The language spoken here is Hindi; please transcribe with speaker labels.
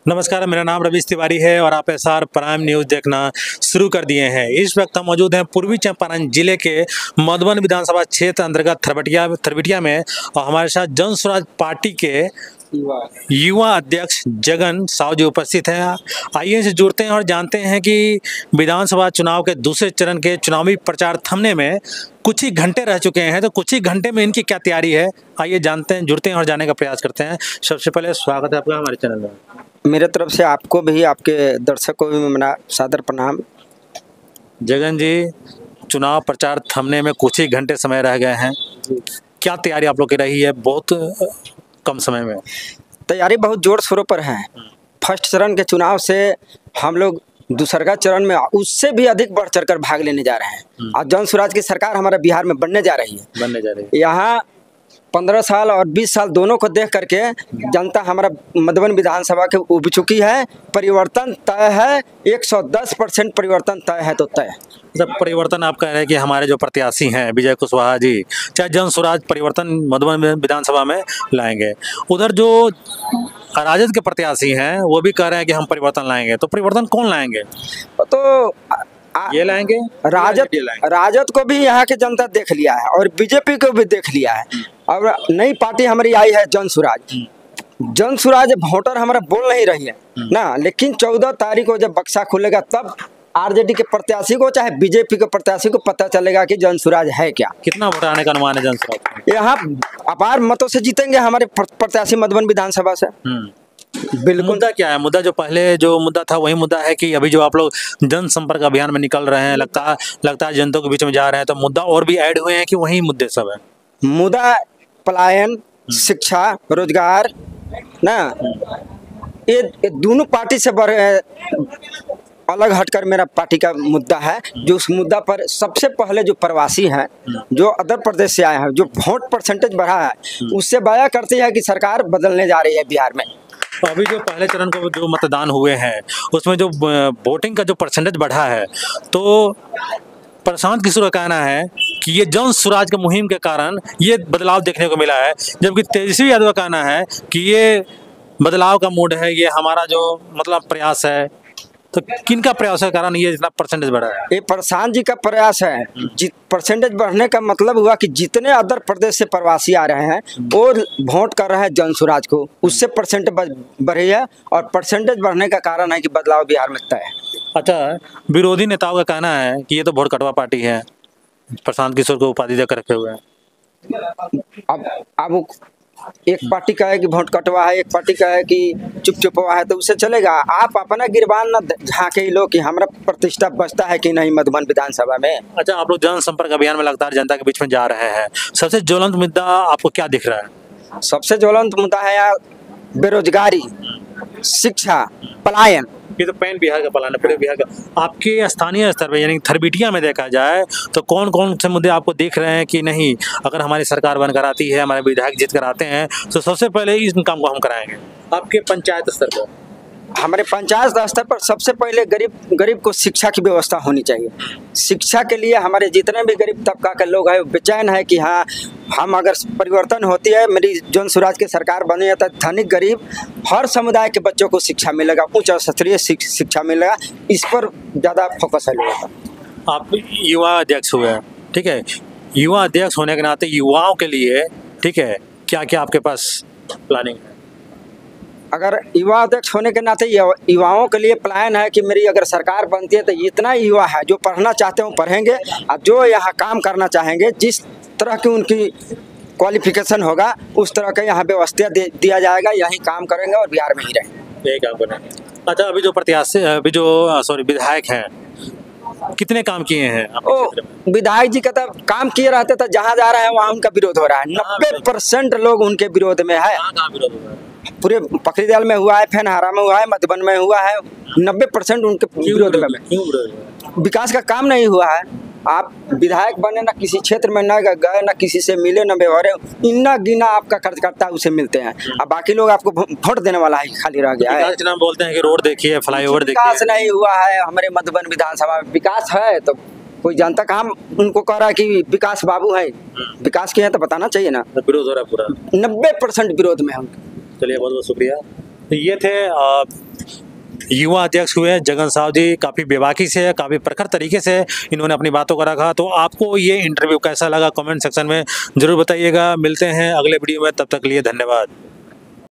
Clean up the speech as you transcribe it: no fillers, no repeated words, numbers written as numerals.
Speaker 1: नमस्कार, मेरा नाम रवीश तिवारी है और आप एसआर प्राइम न्यूज़ देखना शुरू कर दिए हैं। इस वक्त हम मौजूद हैं पूर्वी चंपारण जिले के मधुबन विधानसभा क्षेत्र अंतर्गत थरबटिया में और हमारे साथ जन स्वराज पार्टी के युवा अध्यक्ष जगन साहू जी उपस्थित हैं। आइए इनसे जुड़ते हैं और जानते हैं कि विधानसभा चुनाव के दूसरे चरण के चुनावी प्रचार थमने में कुछ ही घंटे रह चुके हैं, तो कुछ ही घंटे में इनकी क्या तैयारी है, आइए जानते हैं, जुड़ते हैं और जानने का प्रयास करते हैं। सबसे पहले स्वागत है आपका हमारे चैनल में।
Speaker 2: मेरे तरफ से आपको भी, आपके दर्शकों को भी मेरा सादर प्रणाम।
Speaker 1: जगन जी, चुनाव प्रचार थमने में कुछ ही घंटे समय रह गए हैं, क्या तैयारी आप लोग की रही है बहुत कम समय में?
Speaker 2: तैयारी बहुत जोर शोरों पर है। फर्स्ट चरण के चुनाव से हम लोग दूसरा चरण में उससे भी अधिक बढ़ चढ़कर भाग लेने जा रहे हैं और जन स्वराज की सरकार हमारा बिहार में बनने जा रही है। यहाँ 15 साल और 20 साल दोनों को देख करके जनता हमारा मधुबन विधानसभा के उब चुकी है। परिवर्तन तय है, 110% परिवर्तन तय है। तो तय
Speaker 1: जब परिवर्तन आप कह रहे हैं कि हमारे जो प्रत्याशी हैं विजय कुशवाहा जी, चाहे जन स्वराज परिवर्तन मधुबन विधानसभा में लाएंगे, उधर जो राजद के प्रत्याशी हैं वो भी कह रहे हैं कि हम परिवर्तन लाएंगे, तो परिवर्तन कौन लाएंगे?
Speaker 2: तो
Speaker 1: ये लाएंगे,
Speaker 2: राजद को भी यहाँ की जनता देख लिया है और बीजेपी को भी देख लिया है। और नई पार्टी हमारी आई है जन स्वराज वोटर हमारा बोल नहीं रही है ना, लेकिन 14 तारीख को जब बक्सा खुलेगा तब आरजेडी के प्रत्याशी को चाहे बीजेपी के प्रत्याशी को पता चलेगा कि जन स्वराज है क्या।
Speaker 1: कितना वोट आने का अनुमान है जन स्वराज?
Speaker 2: यहाँ अपार मतों से जीतेंगे हमारे प्रत्याशी मधुबन विधानसभा से।
Speaker 1: बिल्कुल। मुद्दा क्या है? मुद्दा जो पहले जो मुद्दा था वही मुद्दा है कि अभी जो आप लोग जनसंपर्क अभियान में निकल रहे हैं, लगता है जनता के बीच में जा रहे हैं, तो मुद्दा और भी ऐड हुए हैं कि वही मुद्दे सब है?
Speaker 2: मुद्दा पलायन, शिक्षा, रोजगार ना, ये दोनों पार्टी से अलग हटकर मेरा पार्टी का मुद्दा है। जो उस मुद्दा पर सबसे पहले जो प्रवासी हैं, जो अदर प्रदेश से आए हैं, जो वोट परसेंटेज बढ़ा है, उससे बयां करती है कि सरकार बदलने जा रही है बिहार में।
Speaker 1: अभी जो पहले चरण को जो मतदान हुए हैं उसमें जो वोटिंग का जो परसेंटेज बढ़ा है, तो प्रशांत किशोर का कहना है कि ये जन स्वराज के मुहिम के कारण ये बदलाव देखने को मिला है, जबकि तेजस्वी यादव का कहना है कि ये बदलाव का मूड है, ये हमारा जो मतलब प्रयास है। तो किनका प्रयास है कारण ये इतना परसेंटेज बढ़ा है?
Speaker 2: ये प्रशांत जी का प्रयास है। परसेंटेज बढ़ने का मतलब हुआ कि जितने अदर प्रदेश से प्रवासी आ रहे हैं वो वोट कर रहे हैं जन स्वराज को, उससे परसेंटेज बढ़ी है और परसेंटेज बढ़ने का कारण है कि बदलाव बिहार में तय है।
Speaker 1: अच्छा, विरोधी नेताओं का कहना है कि ये तो वोट कटवा पार्टी है, प्रशांत किशोर को उपाधि देकर रखे हुए हैं।
Speaker 2: अब एक पार्टी का है कि वोट कटवा है, एक पार्टी का है कि चुप हुआ है, तो उससे चलेगा? आप अपना गिरबान न झाँके लो कि हमारा प्रतिष्ठा बचता है कि नहीं मधुबन विधानसभा में।
Speaker 1: अच्छा, आप लोग जनसंपर्क अभियान में लगातार जनता के बीच में जा रहे हैं, सबसे ज्वलंत मुद्दा आपको क्या दिख रहा है?
Speaker 2: सबसे ज्वलंत मुद्दा है यार बेरोजगारी, शिक्षा, पलायन।
Speaker 1: ये तो पैन बिहार का पलायन है, पूरे बिहार का। आपके स्थानीय स्तर पे यानी थरबटिया में देखा जाए तो कौन कौन से मुद्दे आपको देख रहे हैं कि नहीं, अगर हमारी सरकार बनकर आती है, हमारे विधायक जीत कर आते हैं, तो सबसे पहले इस काम को हम कराएंगे? आपके पंचायत स्तर पर?
Speaker 2: हमारे पंचायत स्तर पर सबसे पहले गरीब को शिक्षा की व्यवस्था होनी चाहिए। शिक्षा के लिए हमारे जितने भी गरीब तबका के लोग हैं बेचैन है कि हाँ, हम अगर परिवर्तन होती है, मेरी जन स्वराज की सरकार बनी है, तो धनिक गरीब हर समुदाय के बच्चों को शिक्षा मिलेगा, उच्च स्तरीय शिक्षा मिलेगा। इस पर ज़्यादा फोकस है लोगों का।
Speaker 1: आप युवा अध्यक्ष हुए हैं, ठीक है, युवा अध्यक्ष होने के नाते युवाओं के लिए, ठीक है, क्या क्या आपके पास प्लानिंग है?
Speaker 2: अगर युवा अध्यक्ष होने के नाते युवाओं के लिए प्लान है कि मेरी अगर सरकार बनती है तो इतना युवा है जो पढ़ना चाहते हैं पढ़ेंगे और जो यहाँ काम करना चाहेंगे, जिस तरह की उनकी क्वालिफिकेशन होगा उस तरह का यहाँ व्यवस्था दिया जाएगा, यहीं काम करेंगे और बिहार में ही रहेंगे।
Speaker 1: यही काम करेंगे। अच्छा, अभी जो विधायक हैं, कितने काम किए हैं?
Speaker 2: विधायक जी का तो काम किए रहते थे, जहाँ जा रहे हैं वहाँ उनका विरोध हो रहा है। 90% लोग उनके विरोध में है। पूरे पकड़ीदल में हुआ है, फेनहारा में हुआ है, मधुबन में हुआ है, 90% उनके विरोध में। विकास का काम नहीं हुआ है। आप विधायक बने ना किसी क्षेत्र में ना गए, ना किसी से मिले, ना व्यवहार, इतना गिना आपका कार्यकर्ता उसे मिलते हैं, अब बाकी लोग आपको वोट देने वाला है खाली रह गया है।
Speaker 1: नाम बोलते हैं कि रोड देखिए, फ्लाईओवर देखिए,
Speaker 2: विकास नहीं हुआ है हमारे मधुबन विधानसभा में। विकास है तो कोई जनता का हम उनको कह रहा है कि विकास बाबू है, विकास किए हैं तो बताना चाहिए ना।
Speaker 1: विरोध हो रहा है पूरा,
Speaker 2: 90% विरोध में है उनके।
Speaker 1: चलिए, बहुत बहुत शुक्रिया। तो ये थे युवा अध्यक्ष हुए जगन साहु जी। काफ़ी बेबाकी से, काफ़ी प्रखर तरीके से इन्होंने अपनी बातों को रखा। तो आपको ये इंटरव्यू कैसा लगा कमेंट सेक्शन में ज़रूर बताइएगा। मिलते हैं अगले वीडियो में, तब तक के लिए धन्यवाद।